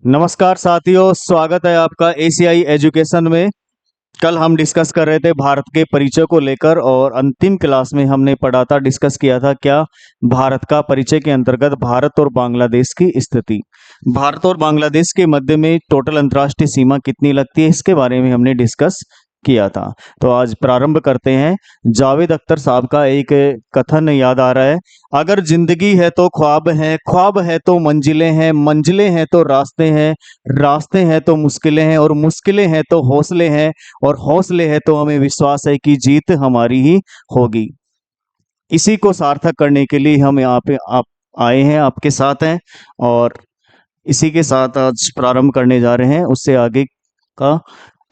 नमस्कार साथियों, स्वागत है आपका एसीआई एजुकेशन में। कल हम डिस्कस कर रहे थे भारत के परिचय को लेकर और अंतिम क्लास में हमने डिस्कस किया था क्या भारत का परिचय के अंतर्गत भारत और बांग्लादेश की स्थिति। भारत और बांग्लादेश के मध्य में टोटल अंतर्राष्ट्रीय सीमा कितनी लगती है, इसके बारे में हमने डिस्कस किया था। तो आज प्रारंभ करते हैं। जावेद अख्तर साहब का एक कथन याद आ रहा है, अगर जिंदगी है तो ख्वाब है, ख्वाब है तो मंजिलें हैं, मंजिलें हैं तो रास्ते हैं, रास्ते हैं तो मुश्किलें हैं, और मुश्किलें हैं तो हौसले हैं, और हौसले हैं तो हमें विश्वास है कि जीत हमारी ही होगी। इसी को सार्थक करने के लिए हम यहाँ पे आप आए हैं, आपके साथ हैं, और इसी के साथ आज प्रारंभ करने जा रहे हैं उससे आगे का।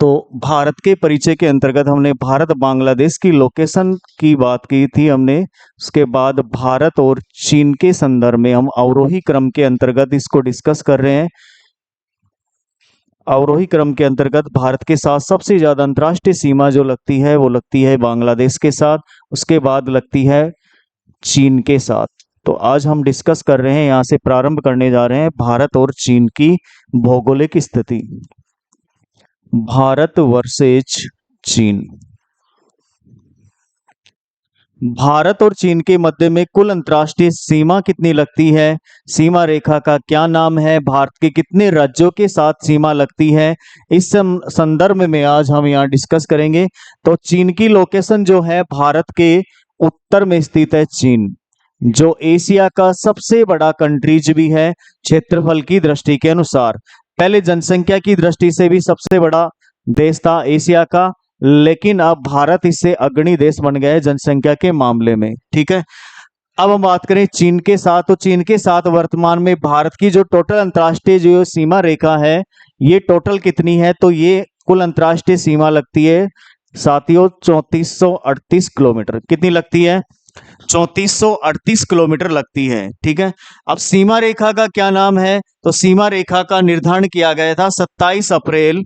तो भारत के परिचय के अंतर्गत हमने भारत बांग्लादेश की लोकेशन की बात की थी हमने। उसके बाद भारत और चीन के संदर्भ में हम अवरोही क्रम के अंतर्गत इसको डिस्कस कर रहे हैं। अवरोही क्रम के अंतर्गत भारत के साथ सबसे ज्यादा अंतर्राष्ट्रीय सीमा जो लगती है वो लगती है बांग्लादेश के साथ, उसके बाद लगती है चीन के साथ। तो आज हम डिस्कस कर रहे हैं, यहाँ से प्रारंभ करने जा रहे हैं भारत और चीन की भौगोलिक स्थिति। भारत वर्सेज चीन। भारत और चीन के मध्य में कुल अंतर्राष्ट्रीय सीमा कितनी लगती है, सीमा रेखा का क्या नाम है, भारत के कितने राज्यों के साथ सीमा लगती है, इस संदर्भ में आज हम यहाँ डिस्कस करेंगे। तो चीन की लोकेशन जो है भारत के उत्तर में स्थित है चीन, जो एशिया का सबसे बड़ा कंट्रीज भी है क्षेत्रफल की दृष्टि के अनुसार। पहले जनसंख्या की दृष्टि से भी सबसे बड़ा देश था एशिया का, लेकिन अब भारत इससे अग्रणी देश बन गया है जनसंख्या के मामले में। ठीक है, अब हम बात करें चीन के साथ। तो चीन के साथ वर्तमान में भारत की जो टोटल अंतर्राष्ट्रीय जो सीमा रेखा है ये टोटल कितनी है, तो ये कुल अंतर्राष्ट्रीय सीमा लगती है साथियों 3438 किलोमीटर। कितनी लगती है? 3438 किलोमीटर लगती है। ठीक है, अब सीमा रेखा का क्या नाम है, तो सीमा रेखा का निर्धारण किया गया था 27 अप्रैल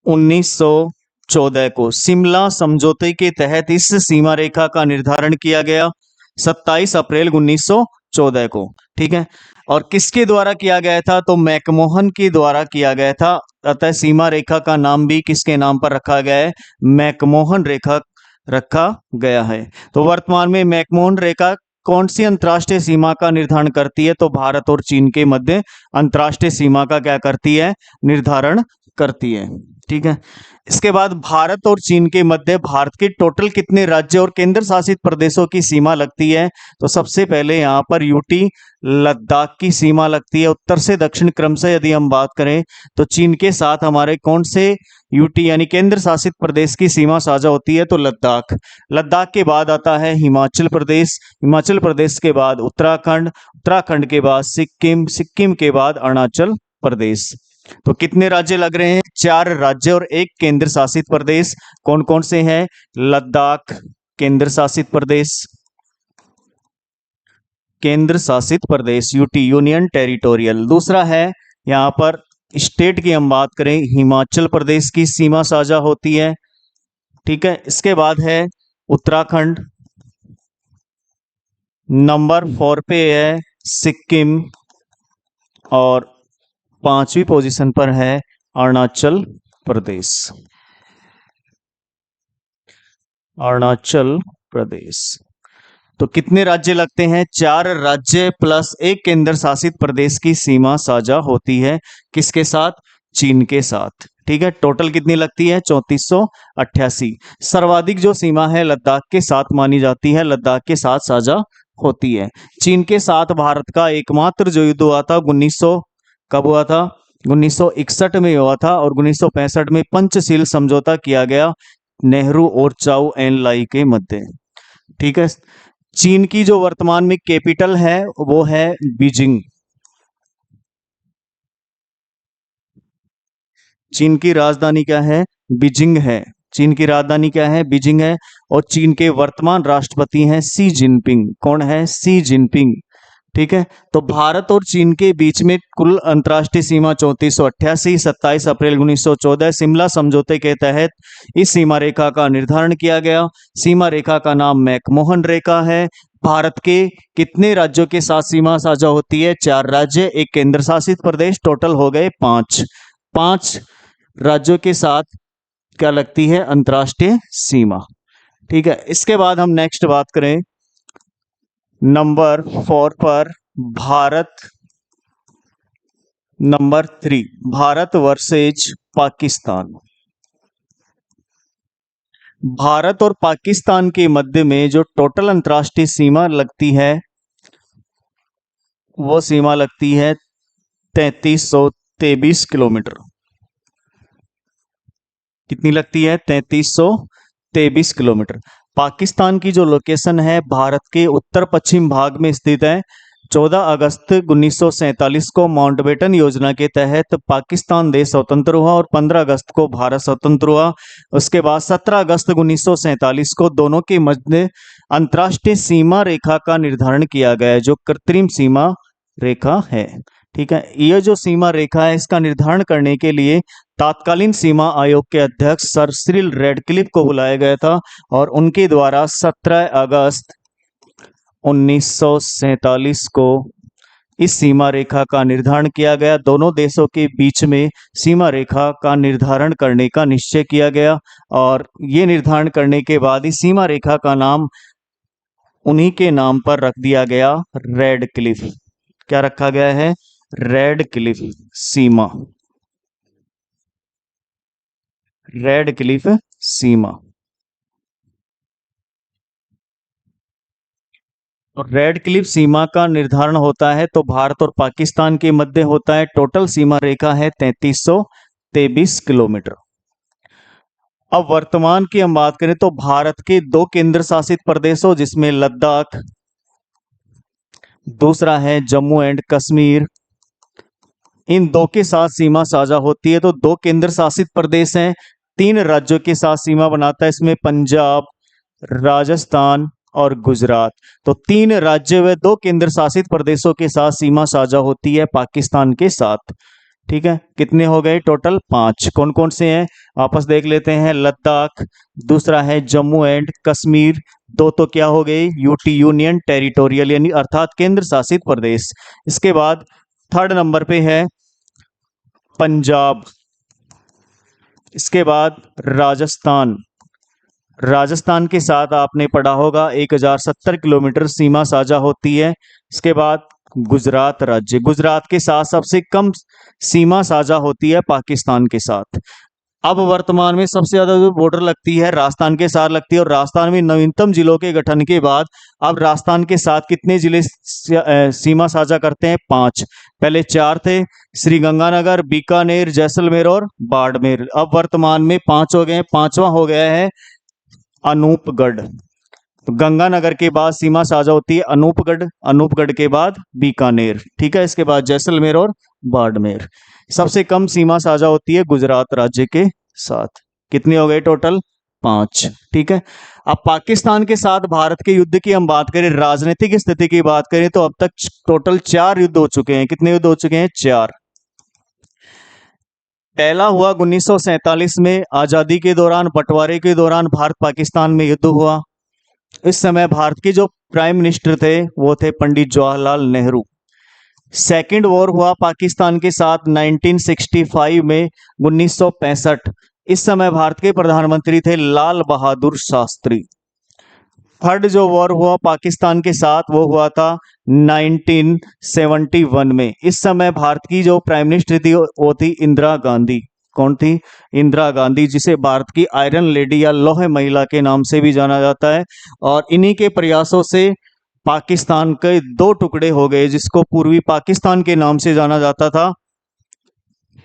1914 को शिमला समझौते के तहत इस सीमा रेखा का निर्धारण किया गया 27 अप्रैल 1914 को। ठीक है, और किसके द्वारा किया गया था, तो मैकमोहन के द्वारा किया गया था। अतः सीमा रेखा का नाम भी किसके नाम पर रखा गया है? मैकमोहन रेखा रखा गया है। तो वर्तमान में मैकमोहन रेखा कौन सी अंतर्राष्ट्रीय सीमा का निर्धारण करती है, तो भारत और चीन के मध्य अंतर्राष्ट्रीय सीमा का क्या करती है? निर्धारण करती है। ठीक है, इसके बाद भारत और चीन के मध्य भारत के टोटल कितने राज्य और केंद्र शासित प्रदेशों की सीमा लगती है, तो सबसे पहले यहाँ पर यूटी लद्दाख की सीमा लगती है उत्तर से दक्षिण क्रम से। यदि हम बात करें तो चीन के साथ हमारे कौन से यूटी यानी केंद्र शासित प्रदेश की सीमा साझा होती है, तो लद्दाख। लद्दाख के बाद आता है हिमाचल प्रदेश, हिमाचल प्रदेश के बाद उत्तराखंड, उत्तराखंड के बाद सिक्किम, सिक्किम के बाद अरुणाचल प्रदेश। तो कितने राज्य लग रहे हैं? 4 राज्य और 1 केंद्र शासित प्रदेश। कौन कौन से हैं? लद्दाख केंद्र शासित प्रदेश, केंद्र शासित प्रदेश यूटी यूनियन टेरिटोरियल। दूसरा है यहाँ पर स्टेट की हम बात करें, हिमाचल प्रदेश की सीमा साझा होती है। ठीक है, इसके बाद है उत्तराखंड, नंबर 4 पे है सिक्किम, और 5वीं पोजीशन पर है अरुणाचल प्रदेश। अरुणाचल प्रदेश। तो कितने राज्य लगते हैं? 4 राज्य प्लस 1 केंद्र शासित प्रदेश की सीमा साझा होती है किसके साथ? चीन के साथ। ठीक है, टोटल कितनी लगती है? 3488। सर्वाधिक जो सीमा है लद्दाख के साथ मानी जाती है, लद्दाख के साथ साझा होती है। चीन के साथ भारत का एकमात्र जो युद्ध हुआ था 1900 कब हुआ था? 1961 में हुआ था, और 1965 में पंचशील समझौता किया गया नेहरू और चाउ एन लाई के मध्य। ठीक है, चीन की जो वर्तमान में कैपिटल है वो है बीजिंग। चीन की राजधानी क्या है? बीजिंग है। चीन की राजधानी क्या है? बीजिंग है। और चीन के वर्तमान राष्ट्रपति हैं शी जिनपिंग। कौन है? Xi Jinping. ठीक है, तो भारत और चीन के बीच में कुल अंतर्राष्ट्रीय सीमा 3488, 27 अप्रैल 1914 शिमला समझौते के तहत इस सीमा रेखा का निर्धारण किया गया। सीमा रेखा का नाम मैकमोहन रेखा है। भारत के कितने राज्यों के साथ सीमा साझा होती है? 4 राज्य, एक केंद्र शासित प्रदेश, टोटल हो गए 5। 5 राज्यों के साथ क्या लगती है? अंतर्राष्ट्रीय सीमा। ठीक है, इसके बाद हम नेक्स्ट बात करें नंबर 4 पर, भारत। Number 3, Bharat versus Pakistan. भारत और पाकिस्तान के मध्य में जो टोटल अंतर्राष्ट्रीय सीमा लगती है, वो सीमा लगती है 3323 किलोमीटर। कितनी लगती है? 3323 किलोमीटर। पाकिस्तान की जो लोकेशन है भारत के उत्तर पश्चिम भाग में स्थित है। 14 अगस्त 1947 को माउंटबेटन योजना के तहत पाकिस्तान देश स्वतंत्र हुआ और 15 अगस्त को भारत स्वतंत्र हुआ। उसके बाद 17 अगस्त 1947 को दोनों के मध्य अंतर्राष्ट्रीय सीमा रेखा का निर्धारण किया गया है, जो कृत्रिम सीमा रेखा है। ठीक है, यह जो सीमा रेखा है, इसका निर्धारण करने के लिए तात्कालीन सीमा आयोग के अध्यक्ष सर सिरिल रैडक्लिफ को बुलाया गया था और उनके द्वारा 17 अगस्त 1947 को इस सीमा रेखा का निर्धारण किया गया। दोनों देशों के बीच में सीमा रेखा का निर्धारण करने का निश्चय किया गया और ये निर्धारण करने के बाद इस सीमा रेखा का नाम उन्हीं के नाम पर रख दिया गया, रेड क्लिफ। क्या रखा गया है? रेड क्लिफ सीमा। रेड क्लिफ सीमा। और रेड क्लिफ सीमा का निर्धारण होता है तो भारत और पाकिस्तान के मध्य होता है। टोटल सीमा रेखा है 3323 किलोमीटर। अब वर्तमान की हम बात करें तो भारत के 2 केंद्र शासित प्रदेशों, जिसमें लद्दाख, दूसरा है जम्मू एंड कश्मीर, इन 2 के साथ सीमा साझा होती है। तो 2 केंद्र शासित प्रदेश हैं, 3 राज्यों के साथ सीमा बनाता है, इसमें पंजाब, राजस्थान और गुजरात। तो 3 राज्य व 2 केंद्र शासित प्रदेशों के साथ सीमा साझा होती है पाकिस्तान के साथ। ठीक है, कितने हो गए? टोटल 5। कौन कौन से हैं? वापस देख लेते हैं। लद्दाख, दूसरा है जम्मू एंड कश्मीर, 2 तो क्या हो गए? यूटी, यूनियन टेरिटोरियल, यानी अर्थात केंद्र शासित प्रदेश। इसके बाद 3rd नंबर पे है पंजाब, इसके बाद राजस्थान। राजस्थान के साथ आपने पढ़ा होगा 1070 किलोमीटर सीमा साझा होती है। इसके बाद गुजरात राज्य, गुजरात के साथ सबसे कम सीमा साझा होती है पाकिस्तान के साथ। अब वर्तमान में सबसे ज्यादा जो बॉर्डर लगती है राजस्थान के साथ लगती है और राजस्थान में नवीनतम जिलों के गठन के बाद अब राजस्थान के साथ कितने जिले सीमा साझा करते हैं? 5। पहले 4 थे, श्री गंगानगर, बीकानेर, जैसलमेर और बाड़मेर। अब वर्तमान में 5 हो गए हैं। 5वां हो गया है अनूपगढ़। तो गंगानगर के बाद सीमा साझा होती है अनूपगढ़, अनूपगढ़ के बाद बीकानेर। ठीक है, इसके बाद जैसलमेर और बाड़मेर। सबसे कम सीमा साझा होती है गुजरात राज्य के साथ। कितने हो गए? टोटल 5। ठीक है, अब पाकिस्तान के साथ भारत के युद्ध की हम बात करें, राजनीतिक स्थिति की बात करें तो अब तक टोटल 4 युद्ध हो चुके हैं। कितने युद्ध हो चुके हैं? 4। पहला हुआ 1947 में, आजादी के दौरान, बंटवारे के दौरान भारत पाकिस्तान में युद्ध हुआ। इस समय भारत के जो प्राइम मिनिस्टर थे वो थे पंडित जवाहरलाल नेहरू। सेकेंड वॉर हुआ पाकिस्तान के साथ 1965 में, 1965। इस समय भारत के प्रधानमंत्री थे लाल बहादुर शास्त्री। थर्ड जो वॉर हुआ पाकिस्तान के साथ वो हुआ था 1971 में। इस समय भारत की जो प्राइम मिनिस्टर थी वो थी इंदिरा गांधी। कौन थी? इंदिरा गांधी, जिसे भारत की आयरन लेडी या लौह महिला के नाम से भी जाना जाता है। और इन्हीं के प्रयासों से पाकिस्तान के 2 टुकड़े हो गए, जिसको पूर्वी पाकिस्तान के नाम से जाना जाता था,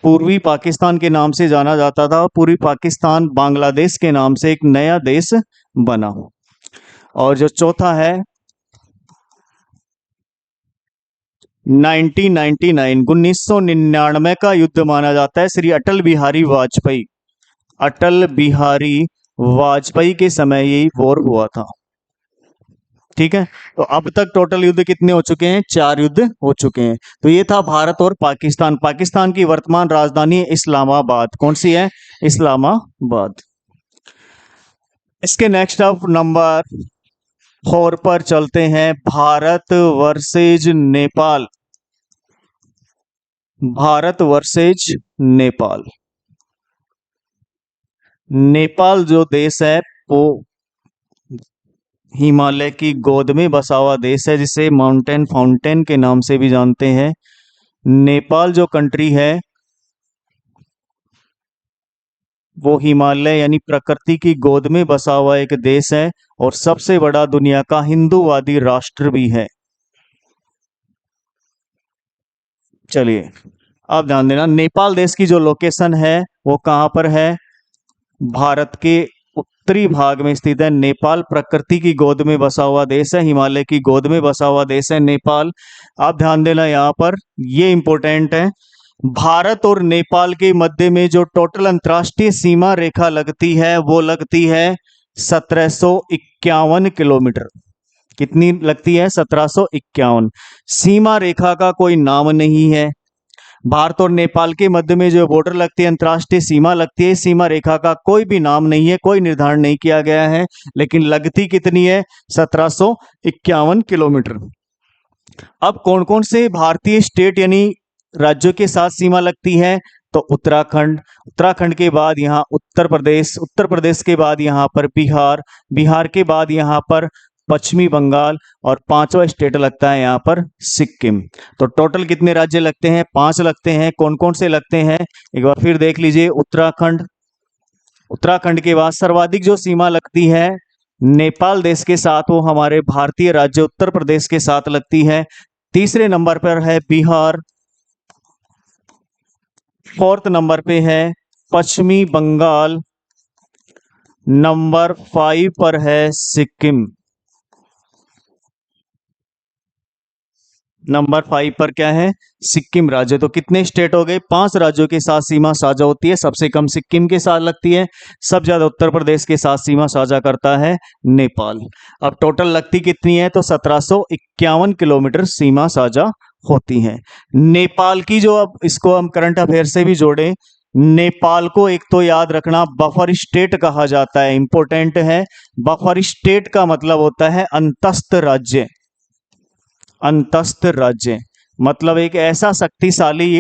पूर्वी पाकिस्तान के नाम से जाना जाता था। पूर्वी पाकिस्तान बांग्लादेश के नाम से एक नया देश बना। और जो चौथा है 1999 का युद्ध माना जाता है, श्री अटल बिहारी वाजपेयी, अटल बिहारी वाजपेयी के समय यही वॉर हुआ था। ठीक है, तो अब तक टोटल युद्ध कितने हो चुके हैं? 4 युद्ध हो चुके हैं। तो ये था भारत और पाकिस्तान। पाकिस्तान की वर्तमान राजधानी है इस्लामाबाद। कौन सी है? इस्लामाबाद। इसके नेक्स्ट ऑफ नंबर 4 पर चलते हैं, भारत वर्सेज नेपाल। भारत वर्सेज नेपाल। नेपाल जो देश है वो हिमालय की गोद में बसा हुआ देश है, जिसे माउंटेन फाउंटेन के नाम से भी जानते हैं। नेपाल जो कंट्री है वो हिमालय यानी प्रकृति की गोद में बसा हुआ एक देश है और सबसे बड़ा दुनिया का हिंदूवादी राष्ट्र भी है। चलिए अब ध्यान देना, नेपाल देश की जो लोकेशन है वो कहाँ पर है? भारत के उत्तरी भाग में स्थित है। नेपाल प्रकृति की गोद में बसा हुआ देश है, हिमालय की गोद में बसा हुआ देश है नेपाल। आप ध्यान देना यहाँ पर, ये इंपॉर्टेंट है। भारत और नेपाल के मध्य में जो टोटल अंतर्राष्ट्रीय सीमा रेखा लगती है वो लगती है 1751 किलोमीटर। कितनी लगती है? 1751। सीमा रेखा का कोई नाम नहीं है। भारत और नेपाल के मध्य में जो बॉर्डर लगती है, अंतर्राष्ट्रीय सीमा लगती है, सीमा रेखा का कोई भी नाम नहीं है, कोई निर्धारण नहीं किया गया है, लेकिन लगती कितनी है? 1751 किलोमीटर। अब कौन कौन से भारतीय स्टेट यानी राज्यों के साथ सीमा लगती है? तो उत्तराखंड, उत्तराखंड के बाद यहाँ उत्तर प्रदेश, उत्तर प्रदेश के बाद यहाँ पर बिहार, बिहार के बाद यहाँ पर पश्चिमी बंगाल और पांचवा स्टेट लगता है यहाँ पर सिक्किम। तो टोटल कितने राज्य लगते हैं? 5 लगते हैं। कौन कौन से लगते हैं एक बार फिर देख लीजिए। उत्तराखंड, उत्तराखंड के बाद सर्वाधिक जो सीमा लगती है नेपाल देश के साथ, वो हमारे भारतीय राज्य उत्तर प्रदेश के साथ लगती है। तीसरे नंबर पर है बिहार, 4th नंबर पे है पश्चिमी बंगाल, नंबर 5 पर है सिक्किम। नंबर 5 पर क्या है? सिक्किम राज्य। तो कितने स्टेट हो गए? 5 राज्यों के साथ सीमा साझा होती है। सबसे कम सिक्किम के साथ लगती है, सबसे ज्यादा उत्तर प्रदेश के साथ सीमा साझा करता है नेपाल। अब टोटल लगती कितनी है? तो 1751 किलोमीटर सीमा साझा होती है नेपाल की। जो अब इसको हम करंट अफेयर से भी जोड़े, नेपाल को एक तो याद रखना बफर स्टेट कहा जाता है, इंपॉर्टेंट है। बफर स्टेट का मतलब होता है अंतस्थ राज्य। अंतस्थ राज्य मतलब एक ऐसा शक्तिशाली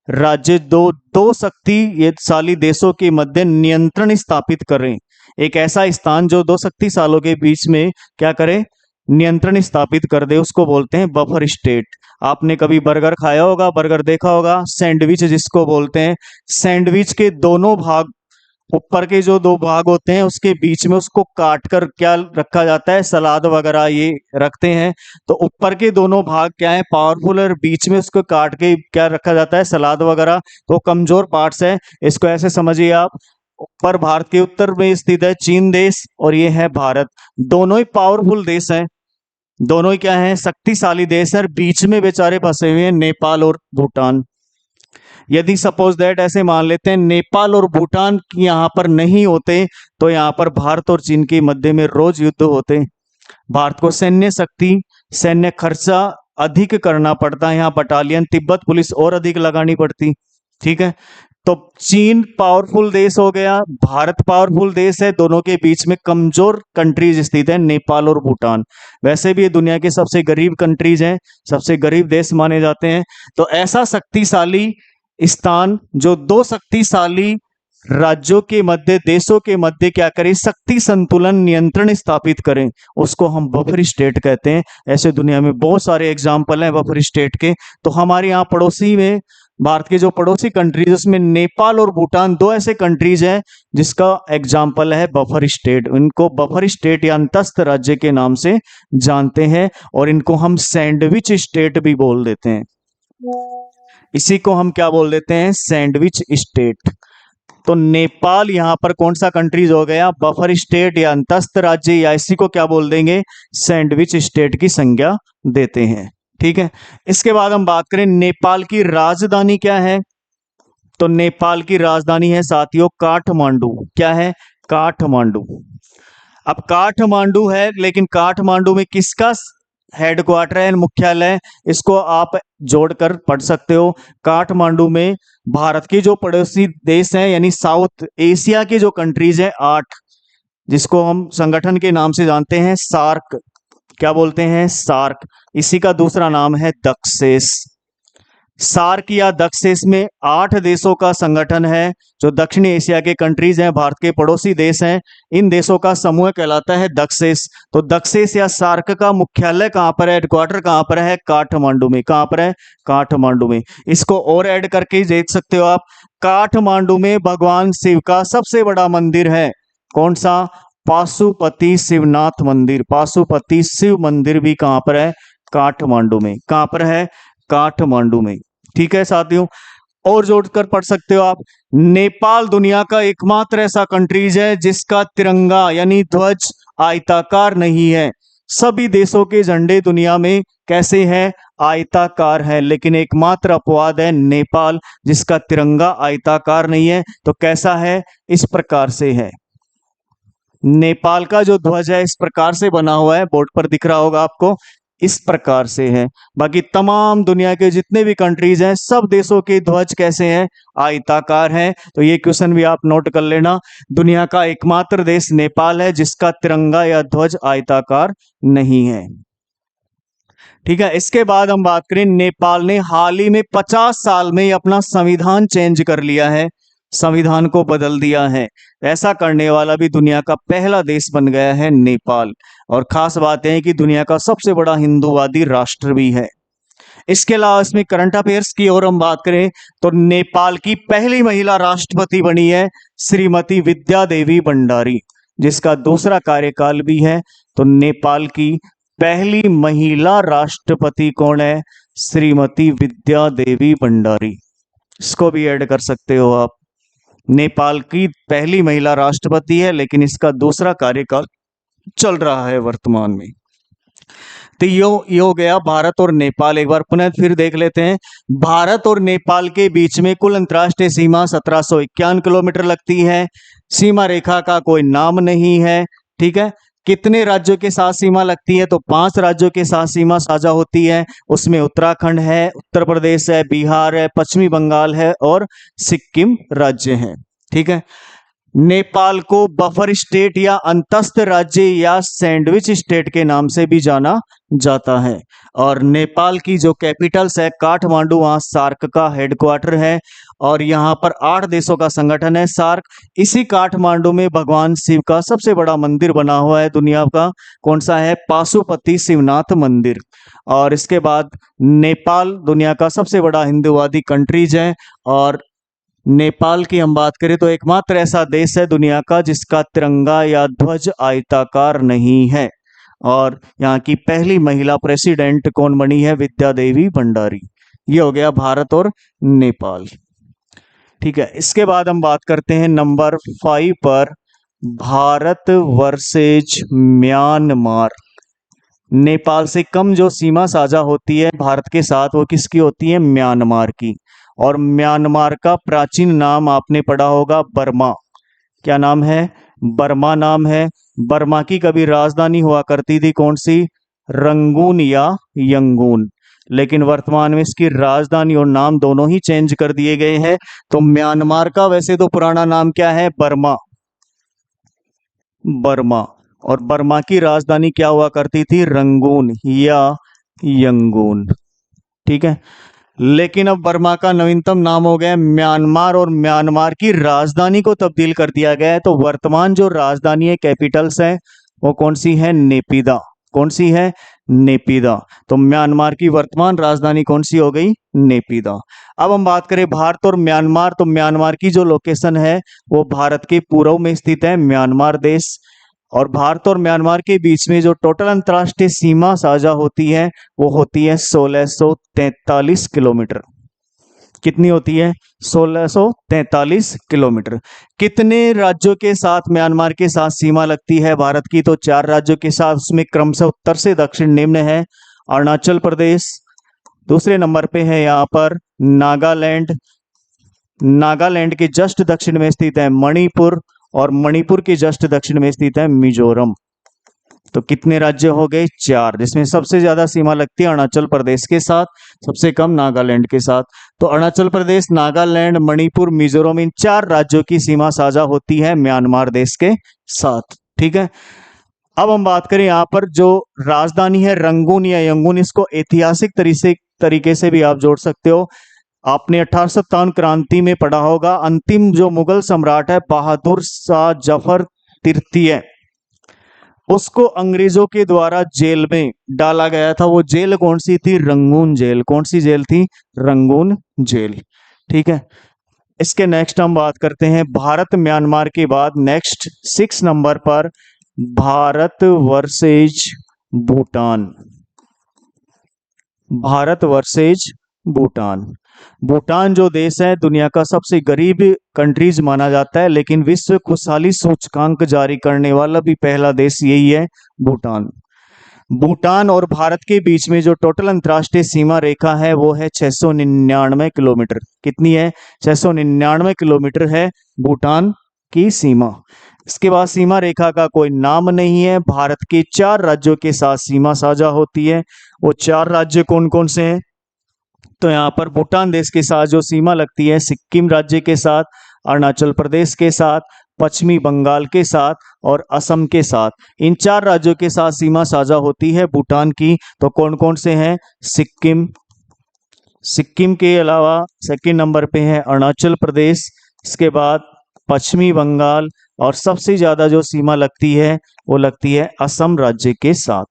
राज्य दो शक्तिशाली देशों के मध्य नियंत्रण स्थापित करें। एक ऐसा स्थान जो दो शक्तिशालियों के बीच में क्या करे? नियंत्रण स्थापित कर दे, उसको बोलते हैं बफर स्टेट। आपने कभी बर्गर खाया होगा, बर्गर देखा होगा, सैंडविच जिसको बोलते हैं, सैंडविच के दोनों भाग, ऊपर के जो 2 भाग होते हैं उसके बीच में उसको काट कर क्या रखा जाता है? सलाद वगैरह ये रखते हैं। तो ऊपर के दोनों भाग क्या है? पावरफुल, और बीच में उसको काट के क्या रखा जाता है? सलाद वगैरह। तो कमजोर पार्ट्स है, इसको ऐसे समझिए आप। ऊपर भारत के उत्तर में स्थित है चीन देश और ये है भारत। दोनों ही पावरफुल देश हैं, दोनों ही क्या है? शक्तिशाली देश है। बीच में बेचारे फंसे हुए हैं नेपाल और भूटान। यदि सपोज दैट ऐसे मान लेते हैं नेपाल और भूटान यहाँ पर नहीं होते तो यहाँ पर भारत और चीन के मध्य में रोज युद्ध होते। भारत को सैन्य शक्ति, सैन्य खर्चा अधिक करना पड़ता है, यहाँ बटालियन, तिब्बत पुलिस और अधिक लगानी पड़ती। ठीक है, तो चीन पावरफुल देश हो गया, भारत पावरफुल देश है, दोनों के बीच में कमजोर कंट्रीज स्थित है नेपाल और भूटान। वैसे भी ये दुनिया के सबसे गरीब कंट्रीज हैं, सबसे गरीब देश माने जाते हैं। तो ऐसा शक्तिशाली स्थान जो दो शक्तिशाली राज्यों के मध्य, देशों के मध्य क्या करें? शक्ति संतुलन, नियंत्रण स्थापित करें, उसको हम बफर स्टेट कहते हैं। ऐसे दुनिया में बहुत सारे एग्जाम्पल हैं बफर स्टेट के। तो हमारे यहाँ पड़ोसी में, भारत के जो पड़ोसी कंट्रीज, उसमें नेपाल और भूटान 2 ऐसे कंट्रीज हैं जिसका एग्जाम्पल है बफर स्टेट। इनको बफर स्टेट या अंतस्थ राज्य के नाम से जानते हैं और इनको हम सैंडविच स्टेट भी बोल देते हैं। इसी को हम क्या बोल देते हैं? Sandwich state. तो नेपाल यहां पर कौन सा कंट्रीज हो गया? बफर स्टेट या अंतस्थ राज्य, या इसी को क्या बोल देंगे? सैंडविच स्टेट की संज्ञा देते हैं। ठीक है, इसके बाद हम बात करें नेपाल की राजधानी क्या है। तो नेपाल की राजधानी है साथियों काठमांडू। क्या है? काठमांडू। अब काठमांडू है, लेकिन काठमांडू में किसका हेडक्वार्टर है, मुख्यालय? इसको आप जोड़कर पढ़ सकते हो। काठमांडू में भारत के जो पड़ोसी देश हैं, यानी साउथ एशिया के जो कंट्रीज हैं 8, जिसको हम संगठन के नाम से जानते हैं सार्क, क्या बोलते हैं? सार्क। इसी का दूसरा नाम है दक्षेस। सार्क या दक्षेस में 8 देशों का संगठन है, जो दक्षिणी एशिया के कंट्रीज हैं, भारत के पड़ोसी देश हैं, इन देशों का समूह कहलाता है दक्षेस। तो दक्षेस या सार्क का मुख्यालय कहाँ पर है, हेडक्वार्टर कहाँ पर है? काठमांडू में। कहाँ पर है? काठमांडू में। इसको और ऐड करके देख सकते हो आप, काठमांडू में भगवान शिव का सबसे बड़ा मंदिर है। कौन सा? पाशुपति शिवनाथ मंदिर। पाशुपति शिव मंदिर भी कहाँ पर है? काठमांडू में। कहाँ पर है? काठमांडू में। ठीक है साथियों, और जोड़कर पढ़ सकते हो आप, नेपाल दुनिया का एकमात्र ऐसा कंट्रीज है जिसका तिरंगा यानी ध्वज आयताकार नहीं है। सभी देशों के झंडे दुनिया में कैसे हैं? आयताकार है, लेकिन एकमात्र अपवाद है नेपाल, जिसका तिरंगा आयताकार नहीं है। तो कैसा है? इस प्रकार से है। नेपाल का जो ध्वज है इस प्रकार से बना हुआ है, बोर्ड पर दिख रहा होगा आपको, इस प्रकार से है। बाकी तमाम दुनिया के जितने भी कंट्रीज हैं, सब देशों के ध्वज कैसे हैं? आयताकार हैं। तो ये क्वेश्चन भी आप नोट कर लेना। दुनिया का एकमात्र देश नेपाल है जिसका तिरंगा या ध्वज आयताकार नहीं है। ठीक है, इसके बाद हम बात करें, नेपाल ने हाल ही में 50 साल में अपना संविधान चेंज कर लिया है, संविधान को बदल दिया है। ऐसा करने वाला भी दुनिया का पहला देश बन गया है नेपाल। और खास बात है कि दुनिया का सबसे बड़ा हिंदूवादी राष्ट्र भी है। इसके अलावा इसमें करंट अफेयर्स की और हम बात करें तो नेपाल की पहली महिला राष्ट्रपति बनी है श्रीमती विद्या देवी भंडारी, जिसका दूसरा कार्यकाल भी है। तो नेपाल की पहली महिला राष्ट्रपति कौन है? श्रीमती विद्या देवी भंडारी। इसको भी ऐड कर सकते हो आप। नेपाल की पहली महिला राष्ट्रपति है, लेकिन इसका दूसरा कार्यकाल चल रहा है वर्तमान में। तो ये हो गया भारत और नेपाल। एक बार पुनः फिर देख लेते हैं। भारत और नेपाल के बीच में कुल अंतर्राष्ट्रीय सीमा 1751 किलोमीटर लगती है। सीमा रेखा का कोई नाम नहीं है। ठीक है, कितने राज्यों के साथ सीमा लगती है? तो 5 राज्यों के साथ सीमा साझा होती है। उसमें उत्तराखंड है, उत्तर प्रदेश है, बिहार है, पश्चिमी बंगाल है और सिक्किम राज्य है। ठीक है, नेपाल को बफर स्टेट या अंतस्थ राज्य या सैंडविच स्टेट के नाम से भी जाना जाता है। और नेपाल की जो कैपिटल्स है काठमांडू, वहां सार्क का हेडक्वार्टर है। और यहाँ पर 8 देशों का संगठन है सार्क। इसी काठमांडू में भगवान शिव का सबसे बड़ा मंदिर बना हुआ है दुनिया का। कौन सा है? पाशुपति शिवनाथ मंदिर। और इसके बाद नेपाल दुनिया का सबसे बड़ा हिंदूवादी कंट्रीज है। और नेपाल की हम बात करें तो एकमात्र ऐसा देश है दुनिया का जिसका तिरंगा या ध्वज आयताकार नहीं है। और यहाँ की पहली महिला प्रेसिडेंट कौन बनी है? विद्या देवी भंडारी। ये हो गया भारत और नेपाल। ठीक है, इसके बाद हम बात करते हैं नंबर 5 पर, भारत वर्सेज म्यांमार। नेपाल से कम जो सीमा साझा होती है भारत के साथ, वो किसकी होती है? म्यांमार की। और म्यांमार का प्राचीन नाम आपने पढ़ा होगा बर्मा। क्या नाम है? बर्मा नाम है। बर्मा की कभी राजधानी हुआ करती थी कौन सी? रंगून या यंगून। लेकिन वर्तमान में इसकी राजधानी और नाम दोनों ही चेंज कर दिए गए हैं। तो म्यांमार का वैसे तो पुराना नाम क्या है? बर्मा। बर्मा। और बर्मा की राजधानी क्या हुआ करती थी? रंगून या यंगून। ठीक है, लेकिन अब बर्मा का नवीनतम नाम हो गया म्यांमार और म्यांमार की राजधानी को तब्दील कर दिया गया है। तो वर्तमान जो राजधानी है, कैपिटल्स है, वो कौन सी है? नेपिदा। कौन सी है? नेपिदा। तो म्यांमार की वर्तमान राजधानी कौन सी हो गई? नेपिदा। अब हम बात करें भारत और म्यांमार, तो म्यांमार की जो लोकेशन है वो भारत के पूर्व में स्थित है, म्यांमार देश। और भारत और म्यांमार के बीच में जो टोटल अंतर्राष्ट्रीय सीमा साझा होती है वो होती है 1643 किलोमीटर। कितनी होती है? 1643 किलोमीटर। कितने राज्यों के साथ म्यांमार के साथ सीमा लगती है भारत की? तो 4 राज्यों के साथ। उसमें क्रमशः उत्तर से दक्षिण निम्न है। अरुणाचल प्रदेश, दूसरे नंबर पे है यहाँ पर नागालैंड। नागालैंड के जस्ट दक्षिण में स्थित है मणिपुर। और मणिपुर के जस्ट दक्षिण में स्थित है मिजोरम। तो कितने राज्य हो गए? 4, जिसमें सबसे ज्यादा सीमा लगती है अरुणाचल प्रदेश के साथ, सबसे कम नागालैंड के साथ। तो अरुणाचल प्रदेश, नागालैंड, मणिपुर, मिजोरम, इन 4 राज्यों की सीमा साझा होती है म्यांमार देश के साथ। ठीक है, अब हम बात करें यहाँ पर जो राजधानी है रंगून या यंगून, इसको ऐतिहासिक तरीके से भी आप जोड़ सकते हो। आपने 1857 क्रांति में पढ़ा होगा, अंतिम जो मुगल सम्राट है बहादुर शाह जफर तृतीय, उसको अंग्रेजों के द्वारा जेल में डाला गया था। वो जेल कौन सी थी? Rangoon jail. कौन सी जेल थी? Rangoon jail. ठीक है। इसके नेक्स्ट हम बात करते हैं भारत म्यांमार के बाद नेक्स्ट 6 नंबर पर भारत वर्सेज भूटान। भारत वर्सेज भूटान। भूटान जो देश है दुनिया का सबसे गरीब कंट्रीज माना जाता है, लेकिन विश्व खुशहाली सूचकांक जारी करने वाला भी पहला देश यही है, भूटान। भूटान और भारत के बीच में जो टोटल अंतर्राष्ट्रीय सीमा रेखा है वो है 699 किलोमीटर। कितनी है? 699 किलोमीटर है भूटान की सीमा। इसके बाद सीमा रेखा का कोई नाम नहीं है। भारत के 4 राज्यों के साथ सीमा साझा होती है। वो 4 राज्य कौन कौन से हैं? तो यहाँ पर भूटान देश के साथ जो सीमा लगती है, सिक्किम राज्य के साथ, अरुणाचल प्रदेश के साथ, पश्चिमी बंगाल के साथ और असम के साथ, इन 4 राज्यों के साथ सीमा साझा होती है भूटान की। तो कौन कौन से हैं? सिक्किम, सिक्किम के अलावा सेकंड नंबर पे है अरुणाचल प्रदेश, इसके बाद पश्चिमी बंगाल, और सबसे ज्यादा जो सीमा लगती है वो लगती है असम राज्य के साथ।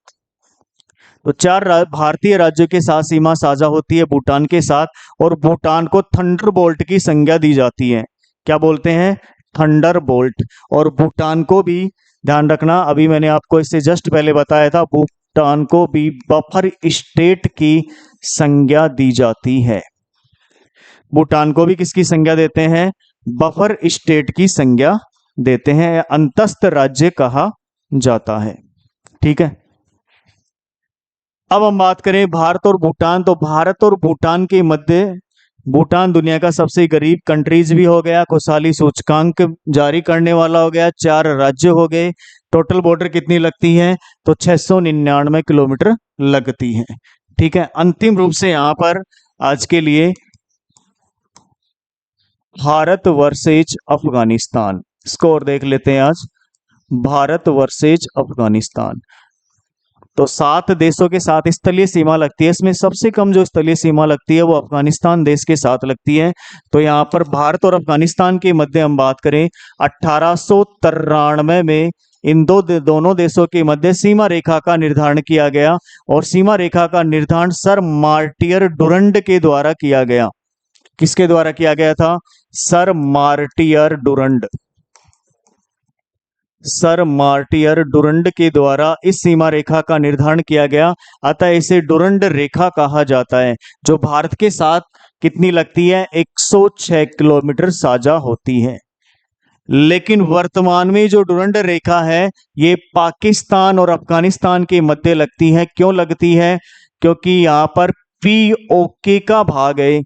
तो 4 भारतीय राज्यों के साथ सीमा साझा होती है भूटान के साथ, और भूटान को थंडर बोल्ट की संज्ञा दी जाती है। क्या बोलते हैं? Thunder bolt. और भूटान को भी ध्यान रखना, अभी मैंने आपको इससे जस्ट पहले बताया था, भूटान को भी बफर स्टेट की संज्ञा दी जाती है। भूटान को भी किसकी संज्ञा देते हैं? बफर स्टेट की संज्ञा देते हैं, अंतस्थ राज्य कहा जाता है। ठीक है। अब हम बात करें भारत और भूटान, तो भारत और भूटान के मध्य, भूटान दुनिया का सबसे गरीब कंट्रीज भी हो गया, खुशहाली सूचकांक जारी करने वाला हो गया, 4 राज्य हो गए। टोटल बॉर्डर कितनी लगती है? तो 699 किलोमीटर लगती है। ठीक है। अंतिम रूप से यहां पर आज के लिए भारत वर्सेज अफगानिस्तान स्कोर देख लेते हैं आज। भारत वर्सेज अफगानिस्तान, तो 7 देशों के साथ स्थलीय सीमा लगती है। इसमें सबसे कम जो स्थलीय सीमा लगती है वो अफगानिस्तान देश के साथ लगती है। तो यहाँ पर भारत और अफगानिस्तान के मध्य हम बात करें, 1893 में इन दोनों देशों के मध्य सीमा रेखा का निर्धारण किया गया, और सीमा रेखा का निर्धारण सर मार्टियर डुरंड के द्वारा किया गया। किसके द्वारा किया गया था? Sir martyr Durand. Sir martyr Durand के द्वारा इस सीमा रेखा का निर्धारण किया गया, अतः इसे डुरंड रेखा कहा जाता है, जो भारत के साथ कितनी लगती है? 106 किलोमीटर साझा होती है। लेकिन वर्तमान में जो डुरंड रेखा है ये पाकिस्तान और अफगानिस्तान के मध्य लगती है। क्यों लगती है? क्योंकि यहाँ पर पीओके का भाग है।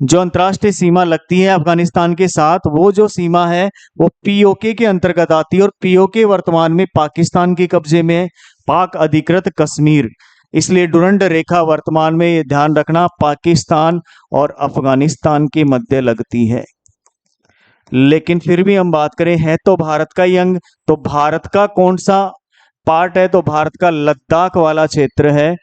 जो अंतर्राष्ट्रीय सीमा लगती है अफगानिस्तान के साथ, वो जो सीमा है वो पीओके के अंतर्गत आती है, और पीओके वर्तमान में पाकिस्तान के कब्जे में है, पाक अधिकृत कश्मीर। इसलिए डुरंड रेखा वर्तमान में, ये ध्यान रखना, पाकिस्तान और अफगानिस्तान के मध्य लगती है। लेकिन फिर भी हम बात करें, है तो भारत का ही अंग, तो भारत का कौन सा पार्ट है? तो भारत का लद्दाख वाला क्षेत्र है,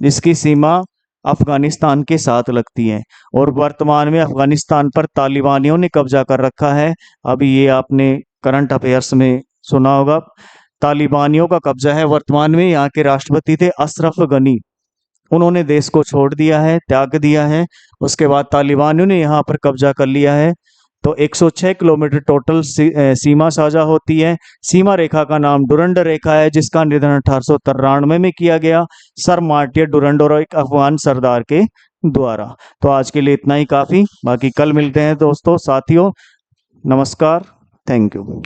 जिसकी सीमा अफगानिस्तान के साथ लगती है। और वर्तमान में अफगानिस्तान पर तालिबानियों ने कब्जा कर रखा है। अभी ये आपने करंट अफेयर्स में सुना होगा, तालिबानियों का कब्जा है वर्तमान में। यहाँ के राष्ट्रपति थे अशरफ गनी, उन्होंने देश को छोड़ दिया है, त्याग दिया है। उसके बाद तालिबानियों ने यहाँ पर कब्जा कर लिया है। तो 106 किलोमीटर टोटल सीमा साझा होती है। सीमा रेखा का नाम डुरंड रेखा है, जिसका निर्धारण 1893 में किया गया सर मार्टियर डुरंड और एक अफगान सरदार के द्वारा। तो आज के लिए इतना ही काफी, बाकी कल मिलते हैं दोस्तों, साथियों। नमस्कार, थैंक यू।